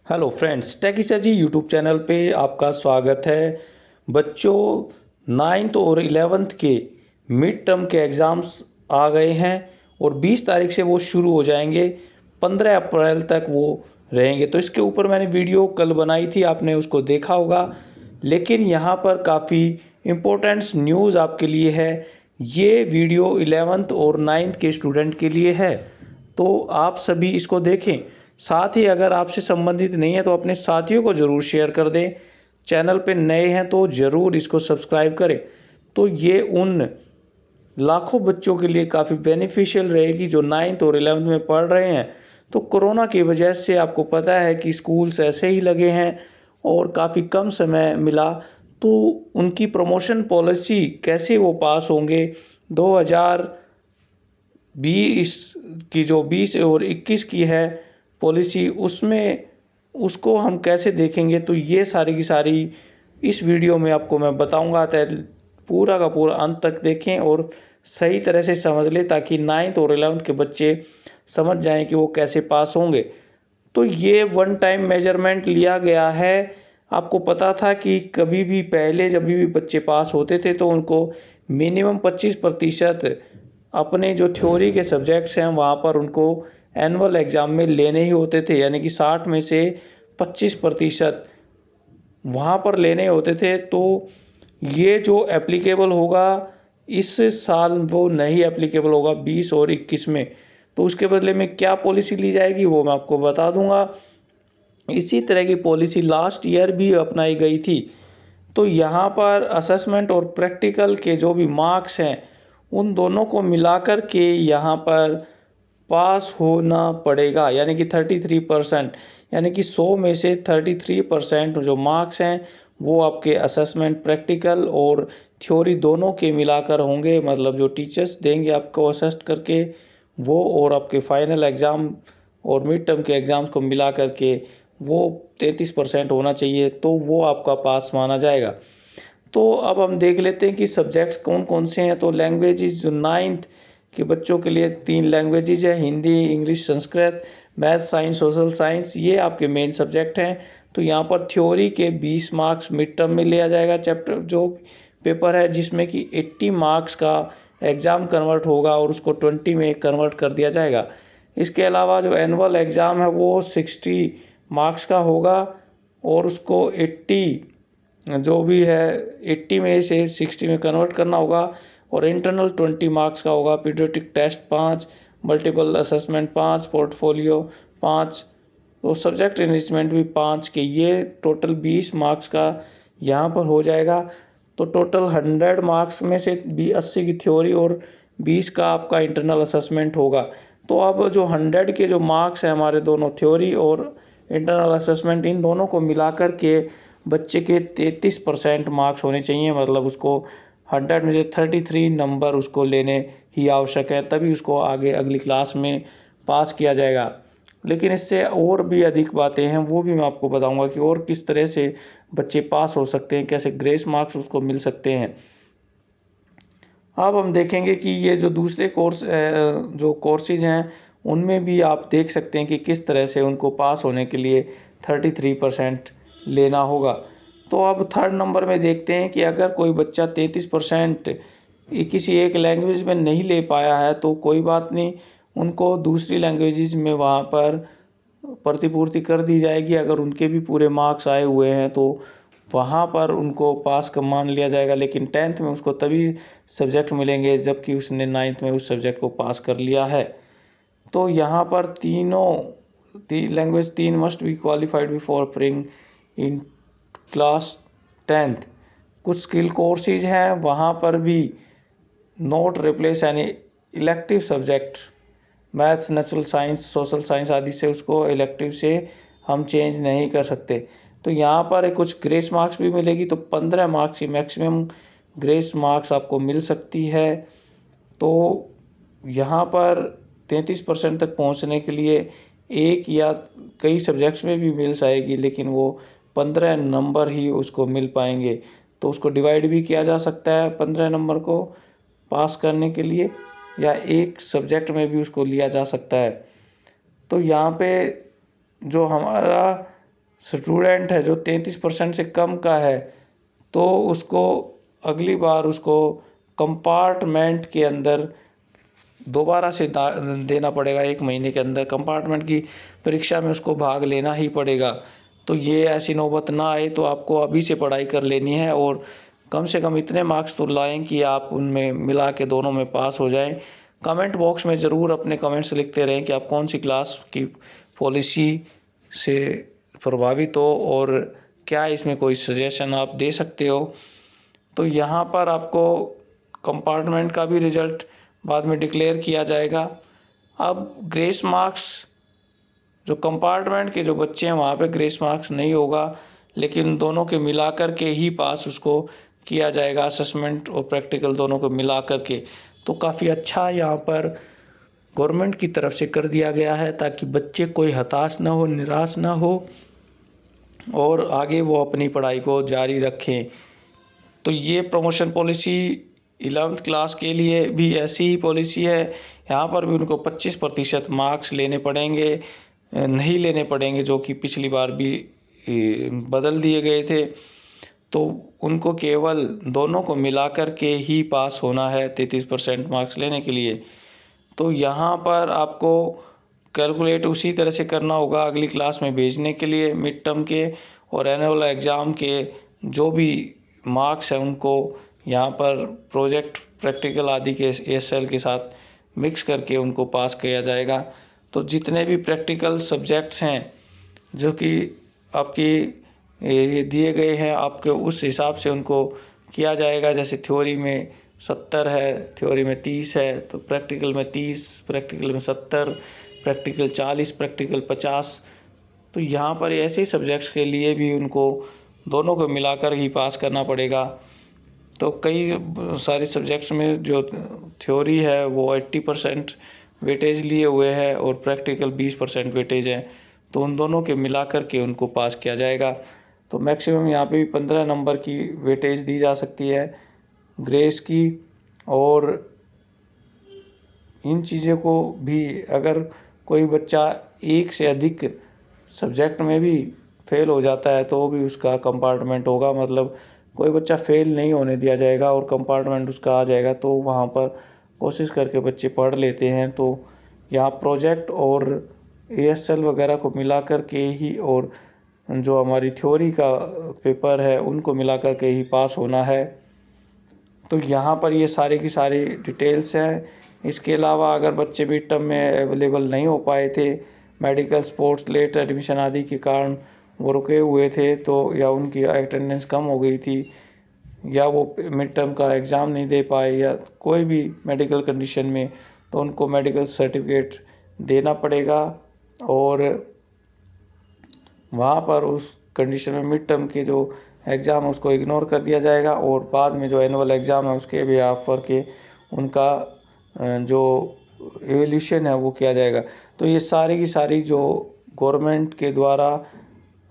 Hello friends, टेकिसा जी YouTube channel पे आपका स्वागत है। बच्चों, 9th और 11th के मिड टर्म के एग्ज़ाम्स आ गए हैं और 20 तारीख से वो शुरू हो जाएंगे। 15 अप्रैल तक वो रहेंगे। तो इसके ऊपर मैंने वीडियो कल बनाई थी, आपने उसको देखा होगा। लेकिन यहाँ पर काफ़ी इम्पोर्टेंट न्यूज़ आपके लिए है। ये वीडियो 11th और 9th के स्टूडेंट के लिए है, तो आप सभी इसको देखें। साथ ही अगर आपसे संबंधित नहीं है तो अपने साथियों को ज़रूर शेयर कर दें। चैनल पे नए हैं तो ज़रूर इसको सब्सक्राइब करें। तो ये उन लाखों बच्चों के लिए काफ़ी बेनिफिशियल रहेगी जो 9th और 11th में पढ़ रहे हैं। तो कोरोना की वजह से आपको पता है कि स्कूल्स ऐसे ही लगे हैं और काफ़ी कम समय मिला। तो उनकी प्रमोशन पॉलिसी कैसे वो पास होंगे, 2020 की जो 20 और 21 की है पॉलिसी, उसमें उसको हम कैसे देखेंगे। तो ये सारी की सारी इस वीडियो में आपको मैं बताऊंगा। पूरा का पूरा अंत तक देखें और सही तरह से समझ लें, ताकि 9th और 11th के बच्चे समझ जाएं कि वो कैसे पास होंगे। तो ये वन टाइम मेजरमेंट लिया गया है। आपको पता था कि कभी भी पहले जब भी बच्चे पास होते थे तो उनको मिनिमम 25% अपने जो थ्योरी के सब्जेक्ट्स हैं वहाँ पर उनको एनुअल एग्ज़ाम में लेने ही होते थे, यानी कि 60 में से 25% वहाँ पर लेने होते थे। तो ये जो एप्लीकेबल होगा इस साल वो नहीं एप्लीकेबल होगा 20 और 21 में। तो उसके बदले में क्या पॉलिसी ली जाएगी वो मैं आपको बता दूंगा। इसी तरह की पॉलिसी लास्ट ईयर भी अपनाई गई थी। तो यहाँ पर असेसमेंट और प्रैक्टिकल के जो भी मार्क्स हैं उन दोनों को मिलाकर के यहाँ पर पास होना पड़ेगा, यानी कि 33%, यानी कि 100 में से 33% जो मार्क्स हैं वो आपके असेसमेंट, प्रैक्टिकल और थ्योरी दोनों के मिलाकर होंगे। मतलब जो टीचर्स देंगे आपको असेस्ट करके वो, और आपके फाइनल एग्ज़ाम और मिड टर्म के एग्ज़ाम्स को मिला करके वो 33% होना चाहिए, तो वो आपका पास माना जाएगा। तो अब हम देख लेते हैं कि सब्जेक्ट्स कौन कौन से हैं। तो लैंग्वेजेस जो 9th के बच्चों के लिए 3 लैंग्वेजेस है, Hindi, English, Sanskrit. Math, science, social science, ये आपके मेन सब्जेक्ट हैं। तो यहाँ पर थ्योरी के 20 मार्क्स मिड टर्म में लिया जाएगा। चैप्टर जो पेपर है जिसमें कि 80 मार्क्स का एग्ज़ाम कन्वर्ट होगा और उसको 20 में कन्वर्ट कर दिया जाएगा। इसके अलावा जो एनुअल एग्ज़ाम है वो 60 मार्क्स का होगा और उसको 80 जो भी है 80 में से 60 में कन्वर्ट करना होगा। और इंटरनल 20 मार्क्स का होगा। Periodic test 5, multiple assessment 5, portfolio 5, तो सब्जेक्ट एनरिचमेंट भी 5 के, ये टोटल 20 मार्क्स का यहाँ पर हो जाएगा। तो टोटल 100 मार्क्स में से 80 की थ्योरी और 20 का आपका इंटरनल असेसमेंट होगा। तो अब जो 100 के जो मार्क्स हैं हमारे दोनों थ्योरी और इंटरनल असेसमेंट, इन दोनों को मिलाकर के बच्चे के 33% मार्क्स होने चाहिए। मतलब उसको 100 में से 33 नंबर उसको लेने ही आवश्यक है, तभी उसको आगे अगली क्लास में पास किया जाएगा। लेकिन इससे और भी अधिक बातें हैं, वो भी मैं आपको बताऊंगा कि और किस तरह से बच्चे पास हो सकते हैं, कैसे ग्रेस मार्क्स उसको मिल सकते हैं। अब हम देखेंगे कि ये जो दूसरे जो कोर्सेज हैं उनमें भी आप देख सकते हैं कि किस तरह से उनको पास होने के लिए 33% लेना होगा। तो अब थर्ड नंबर में देखते हैं कि अगर कोई बच्चा 33% किसी एक लैंग्वेज में नहीं ले पाया है तो कोई बात नहीं, उनको दूसरी लैंग्वेजेस में वहाँ पर प्रतिपूर्ति कर दी जाएगी। अगर उनके भी पूरे मार्क्स आए हुए हैं तो वहाँ पर उनको पास का मान लिया जाएगा। लेकिन 10th में उसको तभी सब्जेक्ट मिलेंगे जबकि उसने 9th में उस सब्जेक्ट को पास कर लिया है। तो यहाँ पर language 3 must be qualified before appearing in class 10th। कुछ स्किल कोर्सेज हैं वहाँ पर भी note replace any elective subject, maths, natural science, social science आदि से उसको इलेक्टिव से हम चेंज नहीं कर सकते। तो यहाँ पर कुछ ग्रेस मार्क्स भी मिलेगी। तो 15 मार्क्स की मैक्सिमम ग्रेस मार्क्स आपको मिल सकती है। तो यहाँ पर 33% तक पहुँचने के लिए एक या कई सब्जेक्ट्स में भी मिल जाएगी, लेकिन वो 15 नंबर ही उसको मिल पाएंगे। तो उसको डिवाइड भी किया जा सकता है 15 नंबर को पास करने के लिए, या एक सब्जेक्ट में भी उसको लिया जा सकता है। तो यहाँ पे जो हमारा स्टूडेंट है जो 33% से कम का है तो उसको अगली बार उसको कंपार्टमेंट के अंदर दोबारा से देना पड़ेगा। 1 महीने के अंदर कंपार्टमेंट की परीक्षा में उसको भाग लेना ही पड़ेगा। तो ये ऐसी नौबत ना आए तो आपको अभी से पढ़ाई कर लेनी है और कम से कम इतने मार्क्स तो लाएं कि आप उनमें मिला के दोनों में पास हो जाएं। कमेंट बॉक्स में ज़रूर अपने कमेंट्स लिखते रहें कि आप कौन सी क्लास की पॉलिसी से प्रभावित हो और क्या इसमें कोई सजेशन आप दे सकते हो। तो यहाँ पर आपको कंपार्टमेंट का भी रिजल्ट बाद में डिक्लेयर किया जाएगा। अब ग्रेस मार्क्स जो कंपार्टमेंट के जो बच्चे हैं वहाँ पे ग्रेस मार्क्स नहीं होगा, लेकिन दोनों के मिलाकर के ही पास उसको किया जाएगा, असेसमेंट और प्रैक्टिकल दोनों को मिलाकर के। तो काफ़ी अच्छा यहाँ पर गवर्नमेंट की तरफ से कर दिया गया है ताकि बच्चे कोई हताश ना हो, निराश ना हो और आगे वो अपनी पढ़ाई को जारी रखें। तो ये प्रमोशन पॉलिसी 11th क्लास के लिए भी ऐसी ही पॉलिसी है। यहाँ पर भी उनको 25% मार्क्स लेने पड़ेंगे, नहीं लेने पड़ेंगे, जो कि पिछली बार भी बदल दिए गए थे। तो उनको केवल दोनों को मिलाकर के ही पास होना है 33% मार्क्स लेने के लिए। तो यहाँ पर आपको कैलकुलेट उसी तरह से करना होगा अगली क्लास में भेजने के लिए। मिड टर्म के और एनुअल एग्ज़ाम के जो भी मार्क्स हैं उनको यहाँ पर प्रोजेक्ट प्रैक्टिकल आदि के ASL के साथ मिक्स करके उनको पास किया जाएगा। तो जितने भी प्रैक्टिकल सब्जेक्ट्स हैं जो कि आपकी ये दिए गए हैं, आपके उस हिसाब से उनको किया जाएगा। जैसे थ्योरी में 70 है, थ्योरी में 30 है, तो प्रैक्टिकल में 30, प्रैक्टिकल में 70, प्रैक्टिकल 40, प्रैक्टिकल 50। तो यहाँ पर ऐसे सब्जेक्ट्स के लिए भी उनको दोनों को मिलाकर ही पास करना पड़ेगा। तो कई सारे सब्जेक्ट्स में जो थ्योरी है वो 80% वेटेज लिए हुए है और प्रैक्टिकल 20% वेटेज है, तो उन दोनों के मिलाकर के उनको पास किया जाएगा। तो मैक्सिमम यहाँ पे भी 15 नंबर की वेटेज दी जा सकती है ग्रेस की। और इन चीज़ों को भी अगर कोई बच्चा एक से अधिक सब्जेक्ट में भी फेल हो जाता है तो भी उसका कंपार्टमेंट होगा, मतलब कोई बच्चा फेल नहीं होने दिया जाएगा और कंपार्टमेंट उसका आ जाएगा। तो वहाँ पर कोशिश करके बच्चे पढ़ लेते हैं। तो यहाँ प्रोजेक्ट और ASL वगैरह को मिला कर के ही और जो हमारी थ्योरी का पेपर है उनको मिला कर के ही पास होना है। तो यहाँ पर ये सारी की सारी डिटेल्स हैं। इसके अलावा अगर बच्चे मिड टर्म में अवेलेबल नहीं हो पाए थे, मेडिकल, स्पोर्ट्स, लेट एडमिशन आदि के कारण वो रुके हुए थे, तो या उनकी अटेंडेंस कम हो गई थी या वो मिड टर्म का एग्ज़ाम नहीं दे पाए या कोई भी मेडिकल कंडीशन में, तो उनको मेडिकल सर्टिफिकेट देना पड़ेगा और वहाँ पर उस कंडीशन में मिड टर्म के जो एग्ज़ाम है उसको इग्नोर कर दिया जाएगा और बाद में जो एनुअल एग्ज़ाम है उसके भी ऑफर के उनका जो एवोल्यूशन है वो किया जाएगा। तो ये सारी की सारी जो गवर्नमेंट के द्वारा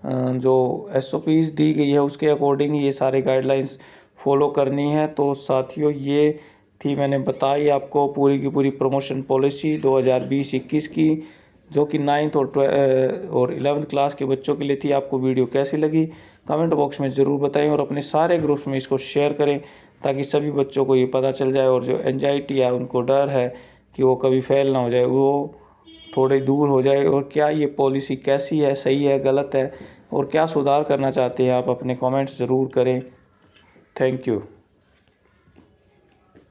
जो SOPs दी गई है उसके अकॉर्डिंग ये सारे गाइडलाइंस फॉलो करनी है। तो साथियों ये थी, मैंने बताई आपको पूरी की पूरी प्रमोशन पॉलिसी 2020-21 की, जो कि 9th और 11th क्लास के बच्चों के लिए थी। आपको वीडियो कैसी लगी कमेंट बॉक्स में ज़रूर बताएं और अपने सारे ग्रुप्स में इसको शेयर करें ताकि सभी बच्चों को ये पता चल जाए और जो एंजाइटी है, उनको डर है कि वो कभी फेल ना हो जाए, वो थोड़े दूर हो जाए। और क्या ये पॉलिसी कैसी है, सही है, गलत है और क्या सुधार करना चाहते हैं आप, अपने कमेंट्स ज़रूर करें। Thank you.